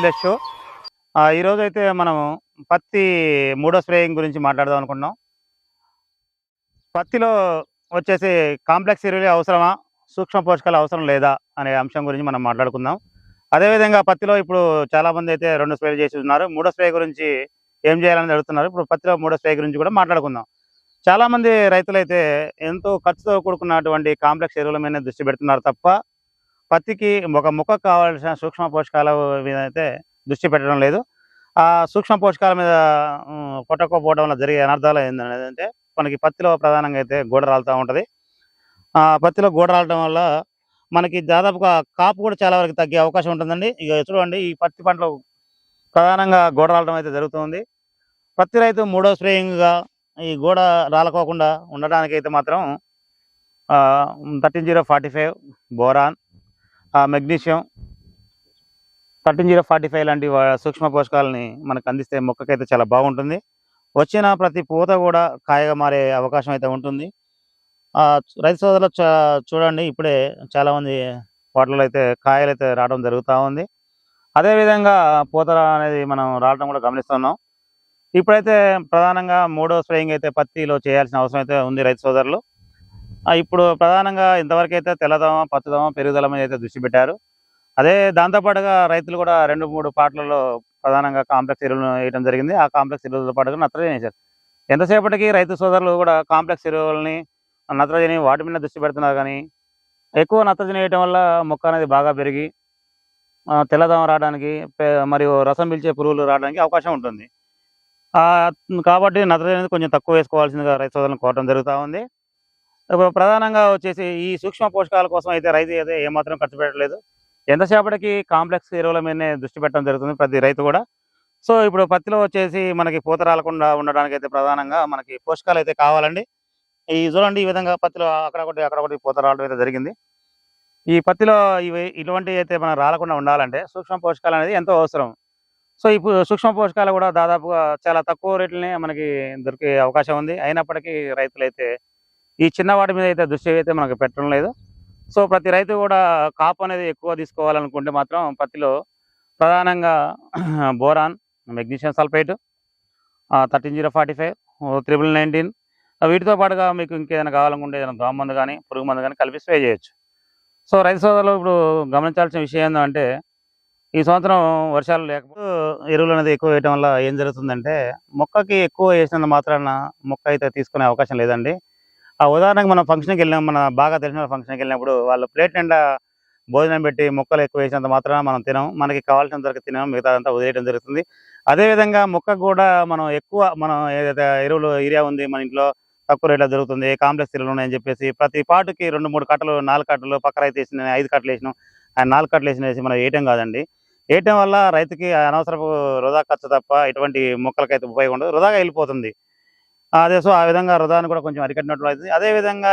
Village show. ఈరోజు అయితే మనం పత్తి మూడో స్ప్రేయింగ్ గురించి మాట్లాడదాం అనుకుంటున్నాం. పత్తిలో వచ్చేసి కాంప్లెక్స్ ఎరువులు అవసరమా, సూక్ష్మ పోషకాలు అవసరం లేదా అనే అంశం గురించి మనం మాట్లాడుకుందాం. అదేవిధంగా పత్తిలో ఇప్పుడు చాలామంది అయితే 2 స్ప్రేలు చేసి ఉన్నారు. మూడో స్ప్రే గురించి ఏం చేయాలని అడుగుతున్నారు. ఇప్పుడు పత్తిలో మూడో స్ప్రే గురించి కూడా మాట్లాడుకుందాం. చాలామంది రైతులైతే ఎంతో ఖర్చుతో కూడుకున్నటువంటి కాంప్లెక్స్ ఎరువుల మీద దృష్టి పెడుతున్నారు తప్ప, పత్తికి ఒక మొక్కకు కావాల్సిన సూక్ష్మ పోషకాల మీద అయితే దృష్టి పెట్టడం లేదు. ఆ సూక్ష్మ పోషకాల మీద కొట్టకపోవడం వల్ల జరిగే అనర్థాలు ఏంటంటే, మనకి పత్తిలో ప్రధానంగా అయితే గోడ రాలుతూ ఉంటుంది. పత్తిలో గోడ రాలడం వల్ల మనకి దాదాపుగా కాపు కూడా చాలా వరకు తగ్గే అవకాశం ఉంటుందండి. ఇక చూడండి, ఈ పత్తి పంటలో ప్రధానంగా గోడ రాలడం అయితే జరుగుతుంది. పత్తి రైతు మూడో స్ప్రేయింగ్గా ఈ గోడ రాలకోకుండా ఉండడానికైతే మాత్రం 13-0-45 బోరాన్, మెగ్నీషియం, 13-0-45 లాంటి సూక్ష్మ పోషకాలని మనకు అందిస్తే మొక్కకైతే చాలా బాగుంటుంది. వచ్చిన ప్రతి పూత కూడా కాయగా మారే అవకాశం అయితే ఉంటుంది. రైతు సోదరులు చూడండి, ఇప్పుడే చాలామంది వాటిలో అయితే కాయలు అయితే రావడం జరుగుతూ ఉంది. అదేవిధంగా పూత అనేది మనం రావడం కూడా గమనిస్తున్నాం. ఇప్పుడైతే ప్రధానంగా మూడో స్ప్రేయింగ్ అయితే పత్తిలో చేయాల్సిన అవసరం అయితే ఉంది రైతు సోదరులు. ఇప్పుడు ప్రధానంగా ఇంతవరకు అయితే తెల్లదోమ, పచ్చదోమ, పెరుగుదల మీద అయితే దృష్టి పెట్టారు. అదే దాంతోపాటుగా రైతులు కూడా 2-3 పాటలలో ప్రధానంగా కాంప్లెక్స్ ఎరువులు వేయడం జరిగింది. ఆ కాంప్లెక్స్ ఎరువులతో పాటుగా నత్రజని వేశారు. ఎంతసేపటికి రైతు సోదరులు కూడా కాంప్లెక్స్ ఎరువులని, నత్రజని వాటి మీద దృష్టి పెడుతున్నారు. కానీ ఎక్కువ నత్రజని వేయటం వల్ల మొక్క అనేది బాగా పెరిగి తెల్లదోమ రావడానికి మరియు రసం పీల్చే పురుగులు రావడానికి అవకాశం ఉంటుంది. కాబట్టి నత్రజని అనేది కొంచెం తక్కువ వేసుకోవాల్సిందిగా రైతు సోదరులను కోరడం జరుగుతూ ఉంది. ప్రధానంగా వచ్చేసి ఈ సూక్ష్మ పోషకాల కోసం అయితే రైతు అయితే ఏమాత్రం ఖర్చు పెట్టలేదు. ఎంతసేపటికి కాంప్లెక్స్ ఎరువుల మీదనే దృష్టి పెట్టడం జరుగుతుంది ప్రతి రైతు కూడా. సో ఇప్పుడు పత్తిలో వచ్చేసి మనకి పూత రాలకుండా ఉండడానికి అయితే ప్రధానంగా మనకి పోషకాలు అయితే కావాలండి. చూడండి, ఈ విధంగా పత్తిలో అక్కడ ఒకటి పూత రావడం అయితే జరిగింది. ఈ పత్తిలో ఇటువంటి అయితే మనం రాలకుండా ఉండాలంటే సూక్ష్మ పోషకాలు అనేది ఎంతో అవసరం. సో ఇప్పుడు సూక్ష్మ పోషకాలు కూడా దాదాపుగా చాలా తక్కువ రేట్లనే మనకి దొరికే అవకాశం ఉంది. అయినప్పటికీ రైతులైతే ఈ చిన్న వాటి మీద అయితే దృష్టి అయితే మనకు పెట్టడం లేదు. సో ప్రతి రైతు కూడా కాపు అనేది ఎక్కువ తీసుకోవాలనుకుంటే మాత్రం పత్తిలో ప్రధానంగా బోరాన్, మెగ్నీషియం సల్ఫేట్, 13-0-45, 1919 వీటితో పాటుగా మీకు ఇంకేదైనా కావాలనుకుంటే ఏదైనా దోమ మందు కానీ, పురుగు మందు కానీ కలిపి స్ప్రే చేయొచ్చు. సో రైతు సోదరులు ఇప్పుడు గమనించాల్సిన విషయం ఏంటంటే, ఈ సంవత్సరం వర్షాలు లేకపోతే ఎరువులు అనేది ఎక్కువ వేయడం వల్ల ఏం జరుగుతుందంటే, మొక్కకి ఎక్కువ వేసినంత మాత్రాన మొక్క అయితే తీసుకునే అవకాశం లేదండి. ఉదాహరణకు మనం ఫంక్షన్కి వెళ్ళినాం, మన బాగా తెలిసిన ఫంక్షన్కి వెళ్ళినప్పుడు వాళ్ళు ప్లేట్ నిండా భోజనం పెట్టి మొక్కలు ఎక్కువ వేసినంత మాత్రాన మనం తినం, మనకి కావాల్సినంత వరకు తినాం, మిగతా అంతా వదిలేయడం జరుగుతుంది. అదేవిధంగా మొక్కకు కూడా మనం ఏదైతే ఎరువులు యూరియా ఉంది మన ఇంట్లో తక్కువ రేట్లో దొరుకుతుంది, కాంప్లెక్స్ ఎరువులు ఉన్నాయని చెప్పేసి ప్రతి పాటుకి 2-3 కట్టలు, 4 కట్టలు పక్క రైతు వేసిన 5 కట్టలు వేసినాం, ఆయన 4 కట్టలు వేసి మనం వేయటం కాదండి. వేయటం వల్ల రైతుకి అనవసరపు వృధా ఖర్చు తప్ప ఎటువంటి మొక్కలకైతే ఉపయోగం ఉండదు, వృధాగా వెళ్ళిపోతుంది. సో ఆ విధంగా వృధాను కూడా కొంచెం అరికట్టినట్లు అవుతుంది. అదేవిధంగా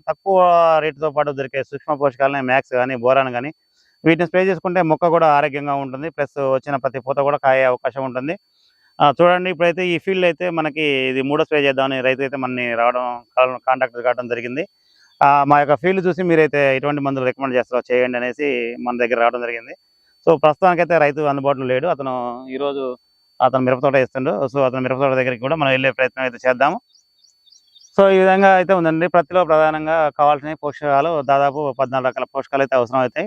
తక్కువ రేటుతో పాటు దొరికే సూక్ష్మ పోషకాలని మ్యాక్స్ కానీ, బోరాన్ కానీ వీటిని స్ప్రే చేసుకుంటే మొక్క కూడా ఆరోగ్యంగా ఉంటుంది. ప్లస్ వచ్చిన ప్రతి పూత కూడా కాయే అవకాశం ఉంటుంది. చూడండి, ఇప్పుడైతే ఈ ఫీల్డ్ అయితే మనకి ఇది మూడో స్ప్రే చేద్దామని రైతు అయితే మనని కాంటాక్ట్ కావడం జరిగింది. మా యొక్క ఫీల్డ్ చూసి మీరైతే ఎటువంటి మందులు రికమెండ్ చేస్తారో చేయండి అనేసి మన దగ్గర రావడం జరిగింది. సో ప్రస్తుతానికైతే రైతు అందుబాటులో లేడు. ఈరోజు అతను మిరపతోట వేస్తుండు. సో అతను మిరపతోట దగ్గరికి కూడా మనం వెళ్ళే ప్రయత్నం అయితే చేద్దాము. సో ఈ విధంగా అయితే ఉందండి. పత్తిలో ప్రధానంగా కావాల్సిన పోషకాలు దాదాపు 14 రకాల పోషకాలు అయితే అవసరం అవుతాయి.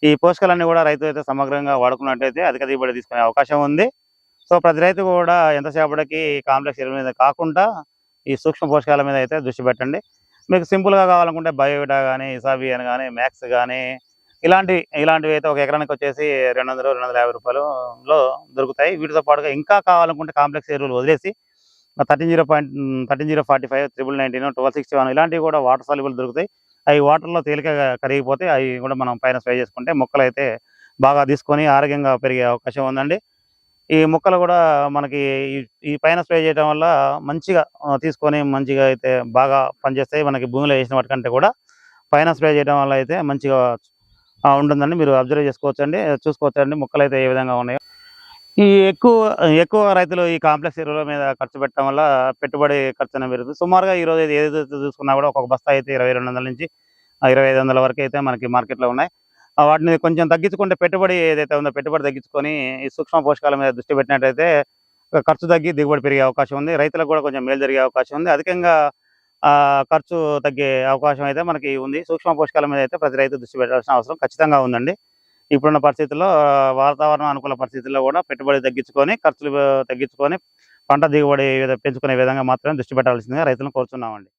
ఈ పోషకాలన్నీ కూడా రైతు అయితే సమగ్రంగా వాడుకున్నట్టయితే అధిక దిగుబడి తీసుకునే అవకాశం ఉంది. సో ప్రతి రైతు కూడా ఎంతసేపటికి కాంప్లెక్స్ ఎరువుల మీద కాకుండా ఈ సూక్ష్మ పోషకాల మీద అయితే దృష్టి పెట్టండి. మీకు సింపుల్గా కావాలనుకుంటే బయోవిటా కానీ, ఇసాబియన్ కానీ, మ్యాక్స్ కానీ ఇలాంటివి అయితే ఒక ఎకరానికి వచ్చేసి 200-250 రూపాయలలో దొరుకుతాయి. వీటితో పాటుగా ఇంకా కావాలనుకుంటే కాంప్లెక్స్ ఎరువులు వదిలేసి 13-0-45, 1919, 1261 ఇలాంటివి కూడా వాటర్ సాల్యుబుల్ దొరుకుతాయి. అవి వాటర్లో తేలికగా కరిగిపోతే అవి కూడా మనం పైన స్ప్రే చేసుకుంటే మొక్కలు అయితే బాగా తీసుకొని ఆరోగ్యంగా పెరిగే అవకాశం ఉందండి. ఈ మొక్కలు కూడా మనకి ఈ పైన స్ప్రే చేయడం వల్ల మంచిగా తీసుకొని మంచిగా అయితే బాగా పనిచేస్తాయి. మనకి భూమిలో వేసిన వాటికంటే కూడా పైన స్ప్రే చేయడం వల్ల అయితే మంచిగా ఉంటుందండి. మీరు అబ్జర్వ్ చూసుకోవచ్చండి మొక్కలు అయితే ఏ విధంగా ఉన్నాయో. ఈ ఎక్కువ రైతులు ఈ కాంప్లెక్స్ ఎరువుల మీద ఖర్చు పెట్టడం వల్ల పెట్టుబడి ఖర్చు అనేది పెరుగుతుంది. సుమారుగా ఈరోజు ఏదైతే చూసుకున్నా కూడా ఒక బస్తా అయితే 2200 నుంచి 2500 వరకు అయితే మనకి మార్కెట్లో ఉన్నాయి. వాటిని కొంచెం తగ్గించుకుంటే పెట్టుబడి ఏదైతే ఉందో పెట్టుబడి తగ్గించుకొని ఈ సూక్ష్మ పోషకాల మీద దృష్టి పెట్టినట్టయితే ఖర్చు తగ్గి దిగుబడి పెరిగే అవకాశం ఉంది. రైతులకు కూడా కొంచెం మేలు జరిగే అవకాశం ఉంది. అధికంగా ఖర్చు తగ్గే అవకాశం అయితే మనకి ఉంది. సూక్ష్మ పోషకాల మీద అయితే ప్రతి రైతు దృష్టి పెట్టాల్సిన అవసరం ఖచ్చితంగా ఉందండి. ఇప్పుడున్న పరిస్థితుల్లో వాతావరణం అనుకూల పరిస్థితుల్లో కూడా పెట్టుబడి తగ్గించుకొని, ఖర్చులు తగ్గించుకొని పంట దిగుబడి పెంచుకునే విధంగా మాత్రమే దృష్టి పెట్టాల్సిందిగా రైతులను కోరుతున్నామండి.